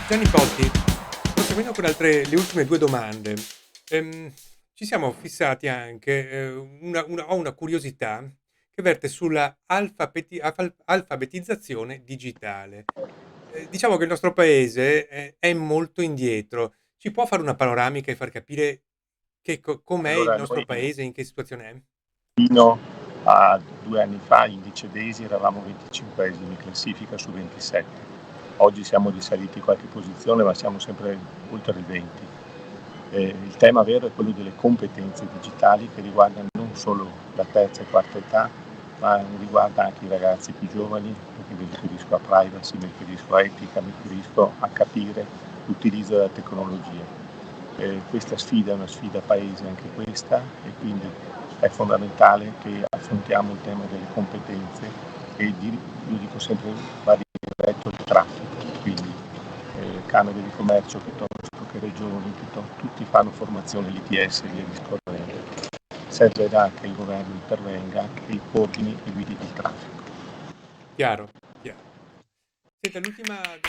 Gianni Potti, proseguendo con le ultime due domande, ci siamo fissati anche, ho una curiosità che verte sulla alfabetizzazione digitale. Diciamo che il nostro paese è molto indietro. Ci può fare una panoramica e far capire com'è il Allora, nostro noi paese, in che situazione è? fino a 2 anni fa, indice DESI, eravamo 25esimi in classifica su 27. Oggi siamo risaliti qualche posizione, ma siamo sempre oltre il 20. Il tema vero è quello delle competenze digitali che riguardano non solo la terza e quarta età, ma riguarda anche i ragazzi più giovani, perché mi riferisco a privacy, mi riferisco a etica, mi riferisco a capire l'utilizzo della tecnologia. Questa sfida è una sfida paese anche questa, e quindi è fondamentale che affrontiamo il tema delle competenze e io dico sempre va diretto il traffico, quindi Camere di Commercio piuttosto che regioni, tutti fanno formazione l'ITS e via discorrendo. Servirà che il governo intervenga e coordini e guidi il traffico. Chiaro, chiaro. Senta, l'ultima domanda.